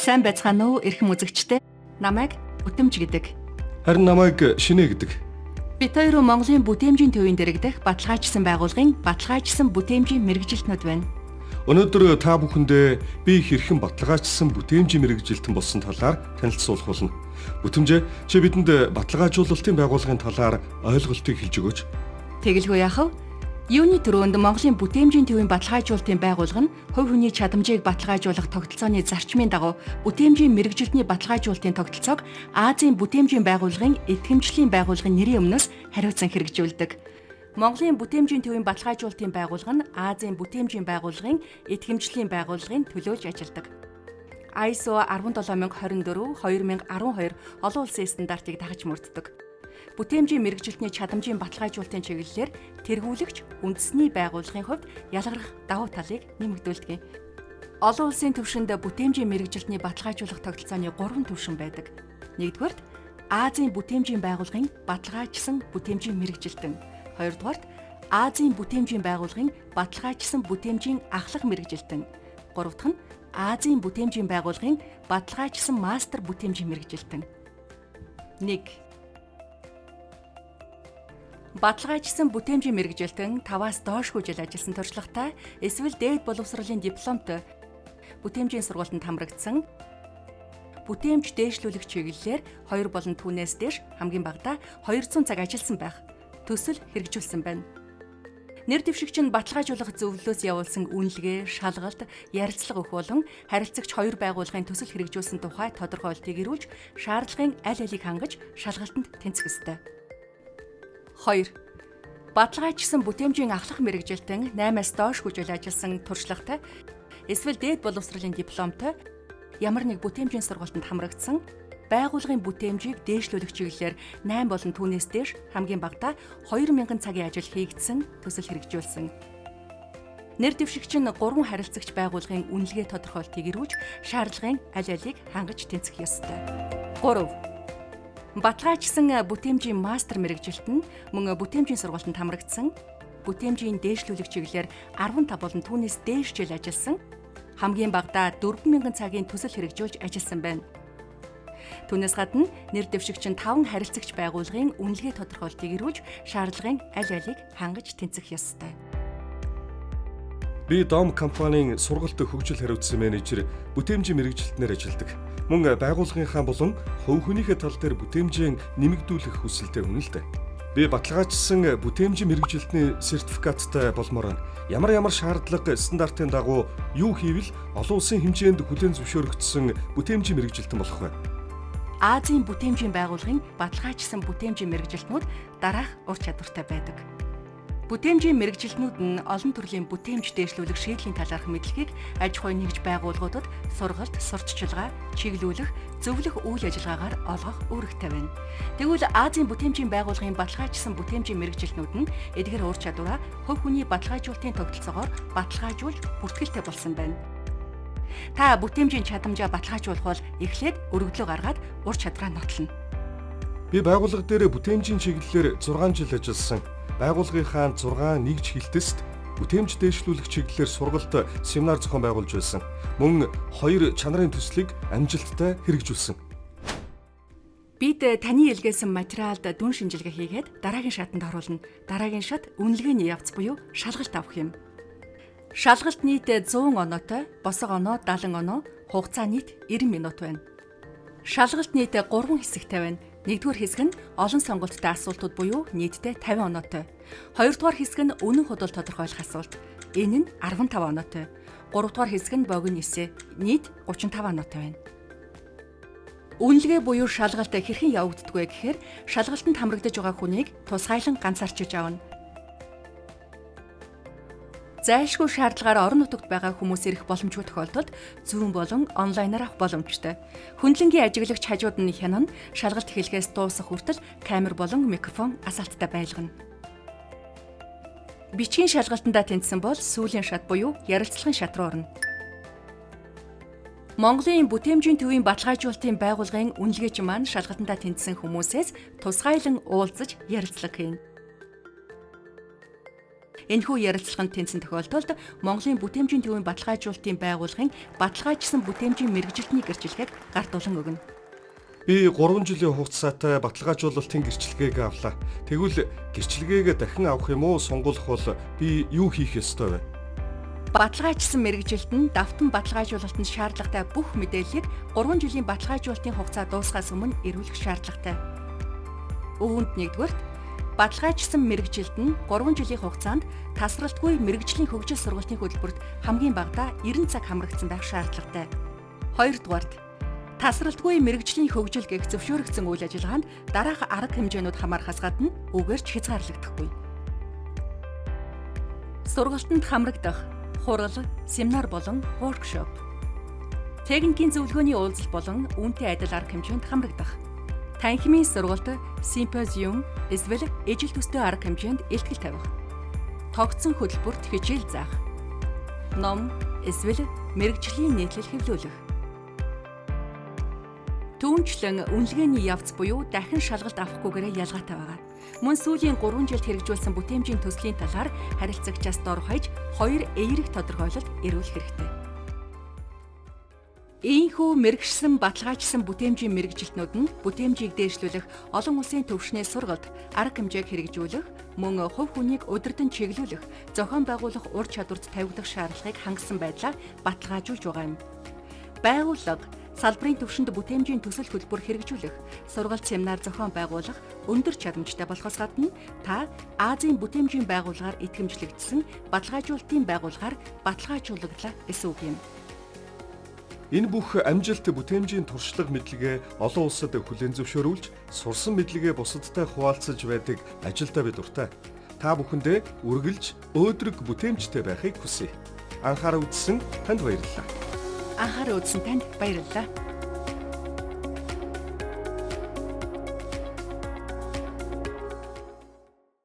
Сайн байцгаана уу эрхэм үзэгчдээ. Намайг Бүтэмж гэдэг. Харин намайг Шинэ гэдэг. Бид хоёр Монголын бүтээмжийн төвийн дэргэдэх баталгаажсан байгууллагын баталгаажсан бүтээмжийн мэргэжилтнүүд байна. Өнөөдөр та бүхэндээ би хэрхэн баталгаажсан бүтээмжийн мэргэжилтэн болсон талаар танилцуулах болно. Бүтэмжээ чи бидэнд баталгаажуулалтын байгууллагын талаар ойлголтыг хэлж өгөөч. Тэгэлгүй яахав? Юуны төрөнд Монголын бүтээмжийн төвийн баталгаажуулалтын байгууллага нь хувь хүний чадамжийг баталгаажуулах тогтолцооны зарчмын дагуу бүтээмжийн мэргэжилтний баталгаажуулалтын тогтолцоог Азийн бүтээмжийн байгууллагын идэвхжлийн байгууллагын нэрийн өмнөөс хариуцан хэрэгжүүлдэг. Монголын бүтээмжийн төвийн баталгаажуулалтын байгууллага нь Азийн бүтээмжийн байгууллагын идэвхжлийн байгууллагын төлөөлж ажилладаг. ISO 17024/2012 олон улсын стандартыг дагаж мөрддөг. Бүтээмжийн мэргэжилтний чадамжийн баталгаажуулалтын чиглэлээр тэргүүлэгч үндэсний байгууллагын хувьд ялгарх давуу талыг нэмэгдүүлдэг. Олон улсын түвшинд бүтээмжийн мэргэжилтний баталгаажуулах тогтолцооны 3 түвшин байдаг. Нэгдүгээрт Азийн бүтээмжийн байгууллагын баталгаажсан бүтээмжийн мэргэжилтэн. Хоёрдугаарт Азийн бүтээмжийн байгууллагын баталгаажсан бүтээмжийн ахлах мэргэжилтэн. Гурав дахь нь Азийн бүтээмжийн байгууллагын баталгаажсан мастер бүтээмжийн мэргэжилтэн. 1. Баталгаажсан бүтээмжийн мэргэжилтэн 5-аас доошгүй жил ажилласан туршлагатай эсвэл дээд боловсролын дипломтой бүтээмжийн сургуультанд хамрагдсан бүтээмж дээшлүүлэх чиглэлээр 2 болон түүнээс дээш хамгийн багадаа 200 цаг ажилласан байх төсөл хэрэгжүүлсэн байна. Нэр дэвшигч нь баталгаажуулах зөвлөлөөс явуулсан үнэлгээ, шалгалт, ярилцлага өгөх болон харилцагч 2 байгууллагын төсөл хэрэгжүүлсэн тухай тодорхойлтыг ирүүлж, шаардлагын аль алийг хангаж шалгалтанд тэнцэх ёстой. 2. Баталгаажсан бүтээмжийн ахлах мэргэжилтэн 8-аас доошгүй жил ажилласан туршлагатай эсвэл дээд боловсролын дипломтой ямар нэг бүтээмжийн сургуультанд хамрагдсан байгууллагын бүтээмжийг дээшлүүлэх чиглэлээр 8 болон түүнээс дээш хамгийн багадаа 2000 цагийн ажил хийгдсэн төсөл хэрэгжүүлсэн. Нэр дэвшигч нь 3 харилцагч байгууллагын үнэлгээ тодорхойлтыг ирүүлж, шаардлагын аль алийг хангаж тэнцэх ёстой. 3. Баталгаажсан бүтээмжийн мастер мэргэжилт нь мөн бүтээмжийн сургуультанд хамрагдсан бүтээмжийн дээшлүүлэх чиглэлээр 15 болон түүнээс дээш жил ажилласан хамгийн багадаа 4000 цагийн төсөл хэрэгжүүлж ажилласан байна. Түүнээс гадна нэр дэвшигч нь 5 харилцагч байгууллагын үнэлгээ тодорхойлтыг ирүүлж, шаардлагын аль алийг хангаж тэнцэх ёстой. Би Дом компанийн сургалт хөгжил хариуцсан менежер бүтээмжийн мэргэжилтнээр ажилладаг. Мөн байгууллагынхаа болон хувь хүнийхээ тал дээр бүтээмжийн нэмэгдүүлэх хүсэлтэй хүн л дээ. Би баталгаажсан бүтээмжийн мэргэжилтний сертификаттай болмоор ямар шаардлага стандартын дагуу юу хийвэл олон улсын хэмжээнд хүлээн зөвшөөрөгдсөн бүтээмжийн мэргэжилтэн болох вэ? Азийн бүтээмжийн байгууллагын баталгаажсан бүтээмжийн мэргэжилтнүүд дараах ур чадвартай байдаг. Бүтээмжийн мэргэжилтнүүд нь олон төрлийн бүтээмж дээшлүүлэх шийдлийн талаарх мэдлэгийг аж ахуй нэгж байгууллагуудад сургалт, сурталчилгаа, чиглүүлэх, зөвлөх үйл ажиллагаагаар олгох үүрэгтэй байна. Тэгвэл Азийн бүтээмжийн байгууллагын баталгаажсан бүтээмжийн мэргэжилтнүүд нь эдгээр ур чадвараа хувь хүний баталгаажуулалтын тогтолцоогоор баталгаажуулж бүртгэлтэй болсон байна. Та бүтээмжийн чадамжаа баталгаажуулах бол эхлээд өргөдлөө гаргаад ур чадвараа нотлоно. Би байгууллага дээр бүтээмжийн чиглэлээр 6 жил ажилласан. Байгууллагынхаа 6 нэгж хилтэст бүтээмж дээшлүүлэх чиглэлээр сургалт, семинар зохион байгуулж байсан. Мөн 2 чанарын төслийг амжилттай хэрэгжүүлсэн. Бид таны илгээсэн материалд дүн шинжилгээ хийгээд дараагийн шатанд оруулна. Дараагийн шат үнэлгээний явц буюу шалгалт авах юм. Шалгалт нийт 100 оноотой, босго оноо 70 оноо, хугацаа нийт 90 минут байна. Шалгалт нийт 3 хэсэгтэй байна. Нэгдүгээр хэсэг нь олон сонголттой асуултууд буюу нийтдээ 50 оноотой. Хоёрдугаар хэсэг нь үнэн худал тодорхойлох асуулт. Энэ нь 15 оноотой. Гуравдугаар хэсэг нь богино эссе. Нийт 35 оноотой байна. Үнэлгээ буюу шалгалт хэрхэн явагддаг вэ гэхээр шалгалтанд хамрагдаж байгаа хүнийг тусгайлан ганцаарчилж авна. Зайлшгүй шаардлагаар орон нутагт байгаа хүмүүс ирэх боломжгүй тохиолдолд Zoom болон онлайнаар авах боломжтой. Хүндлэнгийн ажиглагч хажууд нь хянана, шалгалт эхлэхээс дуусах хүртэл камер болон микрофон асаалттай байлгана. Бичгийн шалгалтандаа тэнцсэн бол сүүлийн шат буюу ярилцлагын шат руу орно. Монголын бүтээмжийн төвийн баталгаажуулалтын байгууллагын үнэлгээч маань шалгалтандаа тэнцсэн хүмүүсээс тусгайлан уулзаж ярилцлага хийнэ. Энэхүү ярилцлаганд тэнцэн тохиолдолд Монголын бүтээмжийн төвийн баталгаажуулалтын байгууллагын баталгаажсан бүтээмжийн мэргэжилтний гэрчлэгийг гартуулан өгнө. Би 3 жилийн хугацаатай баталгаажуулалтын гэрчлэгийг авлаа. Тэгвэл гэрчлэгийг дахин авах юм уу сонгох бол би юу хийх ёстой вэ? Баталгаажсан мэргэжилт нь давтан баталгаажуулалтанд шаардлагатай бүх мэдээллийг 3 жилийн баталгаажуулалтын хугацаа дуусахаас өмнө ирүүлэх шаардлагатай. Үүнд нэгдүгээрт баталгаажсан мэргэжилт нь 3 жилийн хугацаанд тасралтгүй мэргэжлийн хөгжил сургалтын хөтөлбөрт хамгийн багадаа 90 цаг хамрагдсан байх шаардлагатай. Хоёрдугаарт тасралтгүй мэргэжлийн хөгжил гэх зөвшөөрөгдсөн үйл ажиллагаанд дараах арга хэмжээнүүд хамаарахаас гадна үгээрч хязгаарлагдахгүй. Сургалтанд хамрагдах хурал, семинар болон воркшоп. Техникийн зөвлөгөөний уулзалт болон үүнтэй адил арга хэмжээнд хамрагдах. Танхимын сургалт, симпозиум, эсвэл ижил төстэй арга хэмжээнд илтгэл тавих. Тогтсон хөтөлбөрт хичээл заах. Ном, эсвэл мэргэжлийн нийтлэл хэвлүүлэх. Түүнчлэн үнэлгээний явц буюу дахин шалгалт авахгүйгээр ялгаатай байгаа. Мөн сүүлийн 3 жилд хэрэгжүүлсэн бүтээмжийн төслийн талаар харилцагчаас дор хаяж 2 эерэг тодорхойлолт ирүүлэх хэрэгтэй. Ийхүү мэргэжсэн баталгаажсан бүтээмжийн мэргэжилтнүүд нь бүтээмжийг дээшлүүлэх, олон улсын төвшний сургалт, арга хэмжээг хэрэгжүүлэх, мөн хувь хүнийг удирдан чиглүүлэх, зохион байгуулах ур чадварт тавигдах шаардлагыг хангасан байдлаар баталгаажуулж байгаа юм. Байгууллага салбарын түвшинд бүтээмжийн төсөл хөтөлбөр хэрэгжүүлэх, сургалт семинар зохион байгуулах өндөр чадамжтай болохоос гадна та Азийн бүтээмжийн байгууллагаар итгэмжлэгдсэн баталгаажуулалтын байгууллагаар баталгаажуулагдлаа гэсэн үг юм. Энэ бүх амжилт бүтээмжийн туршлага мэдлэгээ олон улсад хүлээн зөвшөөрүүлж, сурсан мэдлэгээ бусадтай хуваалцаж байдаг ажилдаа би дуртай. Та бүхэндээ үргэлж өөдрөг бүтээмжтэй байхыг хүсье. Анхаарал үзсэн танд баярлалаа. Анхаарал үзсэн танд баярлалаа.